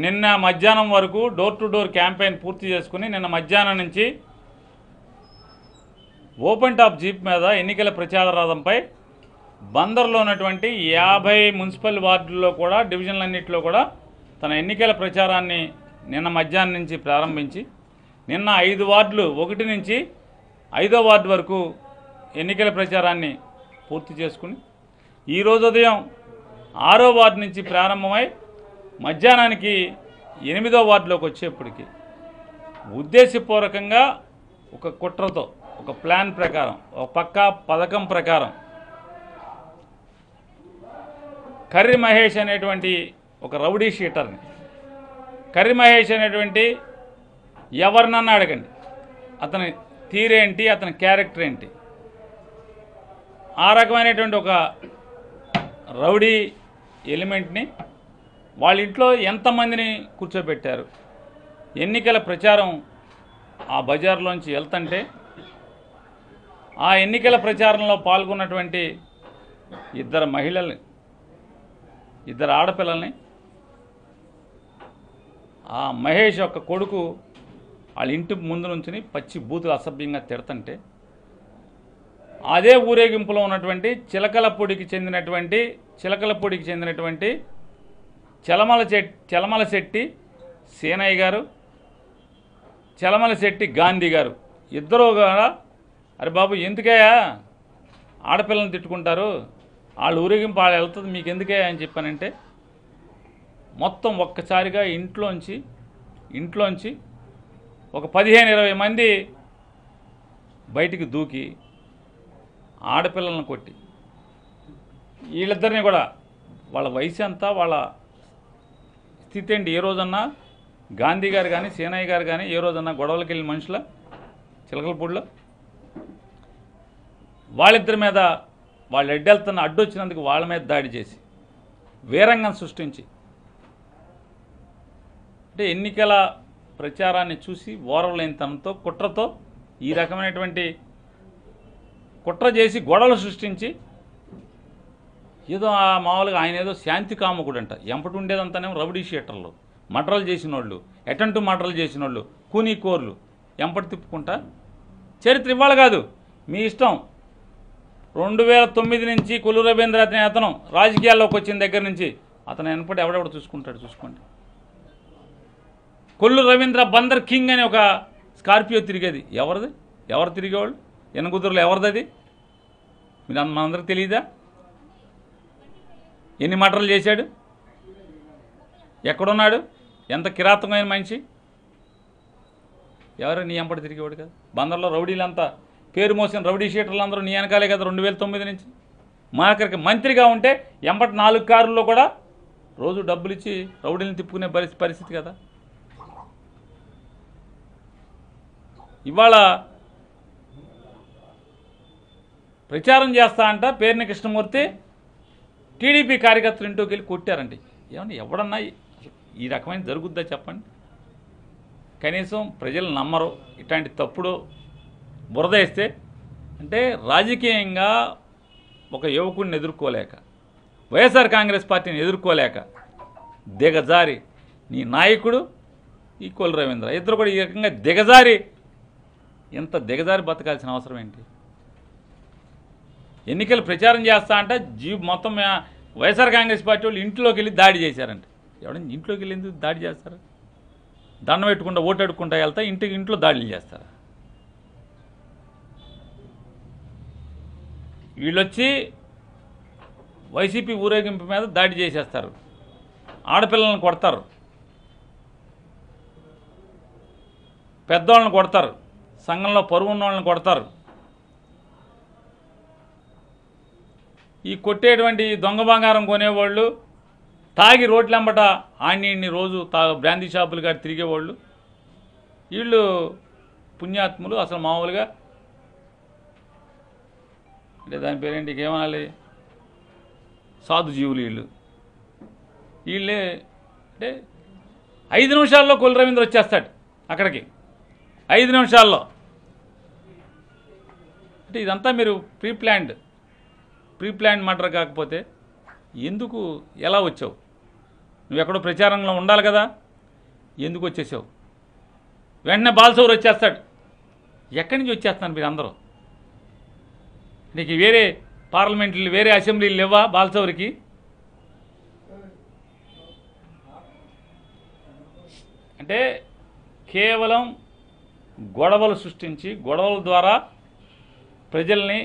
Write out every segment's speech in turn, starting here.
నిన్న మధ్యాహ్నం వరకు డోర్ టు డోర్ క్యాంపెయిన్ పూర్తి చేసుకుని నిన్న మధ్యాహ్నం నుంచి ఓపెన్ టాప్ జీప్ మీద ఎన్నికల ప్రచార రథంపై బందర్లో ఉన్నటువంటి 50 మున్సిపల్ వార్డుల్లో కూడా డివిజన్లన్నింటిలో కూడా తన ఎన్నికల ప్రచారాన్ని నిన్న మధ్యాహ్నం నుంచి ప్రారంభించి నిన్న 5 వార్డులు 1 నుంచి 5వ వార్డు వరకు ఎన్నికల ప్రచారాన్ని పూర్తి చేసుకుని ఈరోజు ఉదయం 6వ వార్డు నుంచి ప్రారంభమై మధ్యాహ్నానికి 8వ వార్డులోకి వచ్చేప్పటికి ఉద్దేశపూర్వకంగా ఒక కుట్రతో ఒక ప్లాన్ ప్రకారం ఒక పక్కా పథకం ప్రకారం కర్రి మహేష్ అనేటువంటి ఒక రౌడీ షీటర్ని కర్రి మహేష్ అనేటువంటి ఎవరినన్నా అడగండి అతని తీరేంటి అతని క్యారెక్టర్ ఏంటి ఆ రకమైనటువంటి ఒక రౌడీ ఎలిమెంట్ని వాళ్ళ ఇంట్లో ఎంతమందిని కూర్చోబెట్టారు ఎన్నికల ప్రచారం ఆ బజార్లోంచి వెళ్తుంటే ఆ ఎన్నికల ప్రచారంలో పాల్గొన్నటువంటి 2 మహిళల్ని 2 ఆడపిల్లల్ని ఆ మహేష్ యొక్క కొడుకు వాళ్ళ ఇంటి ముందు నుంచి పచ్చి బూతులు అసభ్యంగా తిడుతుంటే అదే ఊరేగింపులో ఉన్నటువంటి చిలకలపూడికి చెందినటువంటి చలమలశెట్టి సేనయ్య గారు చలమలశెట్టి గాంధీ గారు ఇద్దరూ కూడా అరే బాబు ఎందుకయ్యా ఆడపిల్లల్ని తిట్టుకుంటారు వాళ్ళు ఊరేగింపు వాళ్ళు వెళ్తుంది మీకు ఎందుకయ్యా అని చెప్పానంటే మొత్తం ఒక్కసారిగా ఇంట్లోంచి ఒక 15-20 మంది బయటికి దూకి ఆడపిల్లలను కొట్టి వీళ్ళిద్దరిని కూడా వాళ్ళ వయసు అంతా వాళ్ళ స్థితి ఏంటి ఏ రోజన్నా గాంధీ గారు కానీ సేనయ్య గారు కానీ ఏ రోజన్నా గొడవలకి వెళ్ళిన మనుషుల చిలకలపూడిలో వాళ్ళిద్దరి మీద వాళ్ళు ఎడ్డెళ్తున్న అడ్డొచ్చినందుకు వాళ్ళ మీద దాడి చేసి వీరంగం సృష్టించి అంటే ఎన్నికల ప్రచారాన్ని చూసి ఓరవలేనితనంతో కుట్రతో ఈ రకమైనటువంటి కుట్ర చేసి గొడవలు సృష్టించి ఏదో మామూలుగా ఆయన ఏదో శాంతి కాముకుడు అంట ఎంపటి ఉండేదంతానేమో రౌడీ షీటర్లు మర్డర్లు చేసిన వాళ్ళు అటెంప్ట్ మర్డర్లు చేసిన వాళ్ళు కూనీకోర్లు ఎంపటి తిప్పుకుంటా చరిత్ర ఇవ్వాలి కాదు మీ ఇష్టం 2009 నుంచి కొల్లు రవీంద్ర అనే అతను రాజకీయాల్లోకి వచ్చిన దగ్గర నుంచి అతను వెనపడి ఎవడెవడు చూసుకోండి కొల్లు రవీంద్ర బందర్ కింగ్ అనే ఒక స్కార్పియో తిరిగేది ఎవరు తిరిగేవాళ్ళు ఎనగుదురులో ఎవరిది మీరు మనందరికి తెలియదా ఎన్ని మటర్లు చేశాడు ఎక్కడున్నాడు ఎంత కిరాతకమైన మనిషి ఎవరు నీ ఎంపటి తిరిగేవాడు కదా బందర్లో రౌడీలంతా పేరు మోసిన రౌడీ షీటర్లు అందరూ నీ వెనకాలే కదా 2009 నుంచి మాకరికి మంత్రిగా ఉంటే ఎంపటి 4 కారుల్లో కూడా రోజు డబ్బులు ఇచ్చి రౌడీలను తిప్పుకునే పరిస్థితి కదా ఇవాళ ప్రచారం చేస్తా అంట పేర్ని కృష్ణమూర్తి టీడీపీ కార్యకర్తలు ఇంట్లోకి వెళ్ళి కొట్టారండి ఏమన్నా ఎవడన్నా ఈ రకమైన జరుగుద్దా చెప్పండి కనీసం ప్రజలు నమ్మరు ఇట్లాంటి తప్పుడు బురద వేస్తే అంటే రాజకీయంగా ఒక యువకుడిని ఎదుర్కోలేక వైఎస్ఆర్ కాంగ్రెస్ పార్టీని ఎదుర్కోలేక దిగజారి నీ నాయకుడు ఈ కొల్లు రవీంద్ర ఇద్దరు కూడా ఈ రకంగా ఇంత దిగజారి బతకాల్సిన అవసరం ఏంటి ఎన్నికలు ప్రచారం చేస్తా అంటే మొత్తం వైఎస్ఆర్ కాంగ్రెస్ పార్టీ వాళ్ళు ఇంట్లోకి వెళ్ళి దాడి చేశారంట ఎవడన్నా ఇంట్లోకి వెళ్ళి ఎందుకు దాడి చేస్తారు దండం పెట్టుకుంటా ఓటు అడుక్కుంటా వెళ్తా ఇంట్లో దాడులు చేస్తారు వీళ్ళొచ్చి వైసీపీ ఊరేగింపు మీద దాడి చేసేస్తారు ఆడపిల్లలను కొడతారు పెద్దవాళ్ళని కొడతారు సంఘంలో పరువు ఉన్న వాళ్ళని కొడతారు ఈ కొట్టేటువంటి దొంగ బంగారం కొనేవాళ్ళు తాగి రోడ్లెంబట ఆడిని రోజు బ్రాందీ షాపులు కాడి తిరిగేవాళ్ళు వీళ్ళు పుణ్యాత్ములు అసలు మామూలుగా అంటే దాని పేరేంటి ఏమనాలి సాధు జీవులు వీళ్ళే అంటే 5 నిమిషాల్లో కొల్లు రవీంద్ర వచ్చేస్తాడు అక్కడికి 5 నిమిషాల్లో అంటే ఇదంతా మీరు ప్రీ ప్లాన్డ్ మర్డర్ కాకపోతే ఎందుకు ఎలా వచ్చావు నువ్వు ఎక్కడో ప్రచారంలో ఉండాలి కదా, ఎందుకు వచ్చేసావు? వెంటనే బాలసౌరి వచ్చేస్తాడు. ఎక్కడి నుంచి వచ్చేస్తున్నారు మీరు అందరూ? నీకు వేరే పార్లమెంట్లు వేరే అసెంబ్లీలు లేవా బాలసౌరికి? అంటే కేవలం గొడవలు సృష్టించి గొడవల ద్వారా ప్రజల్ని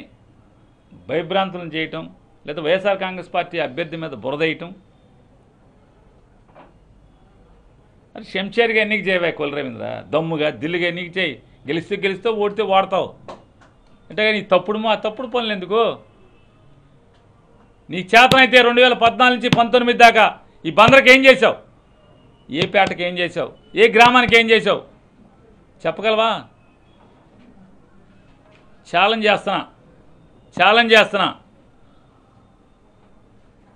భయభ్రాంతులను చేయటం, లేదా వైఎస్ఆర్ కాంగ్రెస్ పార్టీ అభ్యర్థి మీద బురదేయటం. అది శంషేర్గా ఎన్నిక చేయవా కులరవీంద్ర? దమ్ముగా దిల్లుగా ఎన్నిక చేయి. గెలిస్తే ఓడితే వాడతావు. అంటే నీ తప్పుడు పనులు ఎందుకు? నీ చేతనైతే 2014 నుంచి 19 దాకా ఈ బందర్కి ఏం చేసావు? ఏ పేటకి ఏం చేసావు? ఏ గ్రామానికి ఏం చేసావు? చెప్పగలవా? ఛాలెంజ్ చేస్తున్నా.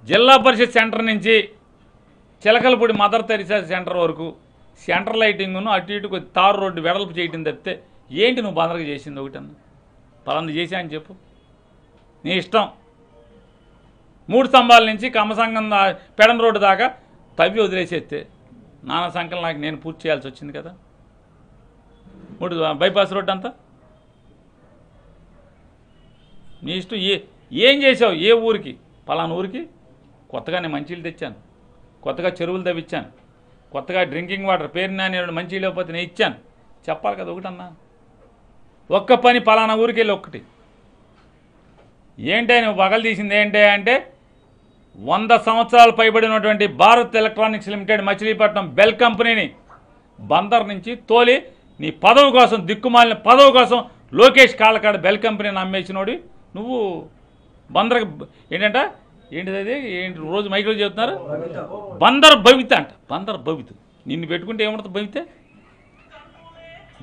జిల్లా పరిషత్ సెంటర్ నుంచి చిలకలపూడి మదర్ తెరిసా సెంటర్ వరకు సెంటర్ లైటింగ్ను అటు ఇటు కొద్ది తారు రోడ్డు వెడల్పు చేయటం తప్పితే ఏంటి నువ్వు బందరకి చేసింది? ఒకటన్నా పలాంది చేశా అని చెప్పు. నీ ఇష్టం. 3 స్తంభాల నుంచి కమ్మసంగం పెడన రోడ్డు దాకా తవ్వి వదిలేసేస్తే నానా సంఖ్యలు నాకు నేను పూర్తి చేయాల్సి వచ్చింది కదా. 3 బైపాస్ రోడ్డు అంతా నీ ఇష్టం. ఏం చేసావు? ఏ ఊరికి? పలానా ఊరికి కొత్తగా నేను మంచినీళ్ళు తెచ్చాను, కొత్తగా చెరువులు తవ్విచ్చాను, కొత్తగా డ్రింకింగ్ వాటర్ పేరున నేను మంచినీళ్ళు లేకపోతే నేను ఇచ్చాను చెప్పాలి కదా. ఒకటన్నా ఒక్క పని పలానా ఊరికి వెళ్ళి ఒక్కటి ఏంటే నువ్వు పగలు తీసింది ఏంటే అంటే 100 సంవత్సరాలు పైబడినటువంటి Bharat electronics limited Machilipatnam BEL కంపెనీని బందర్ నుంచి తోలి నీ పదవి కోసం, దిక్కుమాలిన పదవి కోసం లోకేష్ కాళ్ళకాడ బెల్ కంపెనీని అమ్మేసినోడి నువ్వు బందర్ ఏంటిది అది ఏంటి రోజు మైకులు చెబుతున్నారు? బందర్ భవిత అంట. బందర్ భవిత నిన్ను పెట్టుకుంటే ఏముంటుంది? భవితే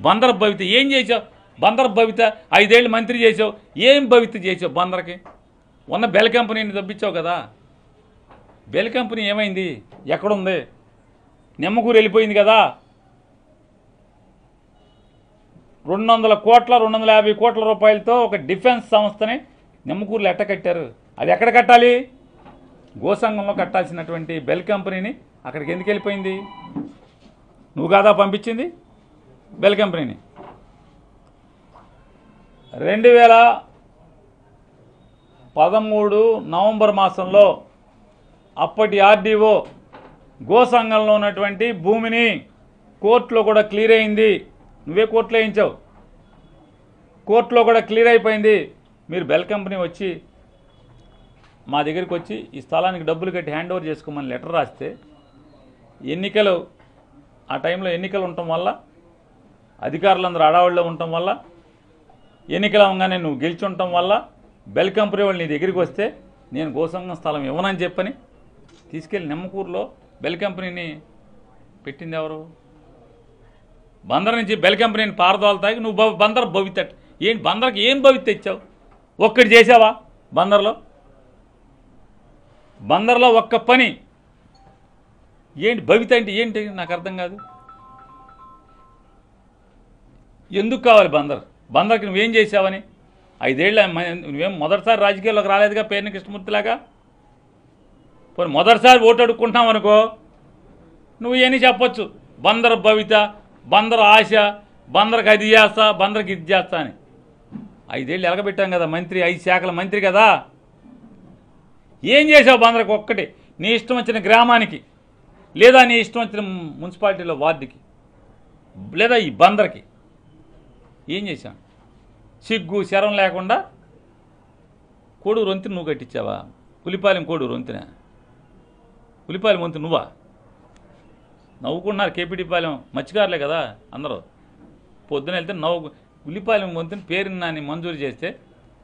బందర్ భవిత ఏం చేసావు? బందర్ భవిత 5 ఏళ్ళు మంత్రి చేసావు. ఏం భవిత చేసావు? బందర్కి ఉన్న బెల్ కంపెనీని తప్పించావు కదా. బెల్ కంపెనీ ఏమైంది? ఎక్కడుంది? నిమ్మకూరు వెళ్ళిపోయింది కదా. 200 కోట్ల 250 కోట్ల రూపాయలతో ఒక డిఫెన్స్ సంస్థని నిమ్మకూరులో ఎట్ట కట్టారు? అది ఎక్కడ కట్టాలి? గోసంఘంలో కట్టాల్సినటువంటి బెల్ కంపెనీని అక్కడికి ఎందుకు వెళ్ళిపోయింది? నువ్వు కాదా పంపించింది బెల్ కంపెనీని? 2013 నవంబర్ మాసంలో అప్పటి ఆర్డీఓ గోసంఘంలో ఉన్నటువంటి భూమిని కోర్టులో కూడా క్లియర్ అయింది. నువ్వే కోర్టులో వేయించావు. కోర్టులో కూడా క్లియర్ అయిపోయింది. మీరు బెల్ కంపెనీ వచ్చి మా దగ్గరికి వచ్చి ఈ స్థలానికి డబ్బులు కట్టి హ్యాండ్ ఓవర్ చేసుకోమని లెటర్ రాస్తే ఎన్నికలు ఆ టైంలో ఎన్నికలు ఉండటం వల్ల అధికారులందరూ అడావుల్లో ఉండటం వల్ల ఎన్నికలు అవగానే నువ్వు గెలిచి ఉండటం వల్ల బెల్ కంపెనీ వాళ్ళు నీ దగ్గరికి వస్తే నేను గోసంఘం స్థలం ఇవ్వనని చెప్పని తీసుకెళ్ళి నిమ్మకూరులో బెల్ కంపెనీని పెట్టింది ఎవరు? బందర్ నుంచి బెల్ కంపెనీని పారదోలతాకి నువ్వు బందర్ భవిత. ఏంటి బందర్కి ఏం భవిత తెచ్చావు? ఒక్కటి చేసావా బందర్లో? బందర్లో ఒక్క పని ఏంటి? భవిత అంటే ఏంటి నాకు అర్థం కాదు. ఎందుకు కావాలి బందర్కి నువ్వేం చేసావని? 5 ఏళ్ళ నువ్వేం మొదటిసారి రాజకీయాల్లోకి రాలేదుగా పేర్ని కృష్ణమూర్తిలాగా. పోనీ మొదటిసారి ఓటు అడుక్కుంటున్నావు అనుకో, నువ్వు ఇవన్నీ చెప్పొచ్చు. బందర్ భవిత, బందర్ ఆశ, బందర్కి అది చేస్తా, బందర్కి ఇది చేస్తా అని. 5 ఏళ్ళు ఎలగబెట్టాం కదా మంత్రి, 5 శాఖల మంత్రి కదా. ఏం చేసావు బందర్కి? ఒక్కటి నీ ఇష్టం వచ్చిన గ్రామానికి, లేదా నీ ఇష్టం వచ్చిన మున్సిపాలిటీలో వార్డుకి, లేదా ఈ బందర్కి ఏం చేశాను? సిగ్గు శరం లేకుండా కోడూరు వంతెన నువ్వు కట్టించావా? పులిపాలెం కోడూరు వంతెన, పులిపాలెం వంతెన నువ్వా? నవ్వుకున్నారు కేపీటీపాలెం మత్స్యకారులే కదా అందరూ. పొద్దున వెళ్తే పులిపాలెం వంతెన పేరుని నాని మంజూరు చేస్తే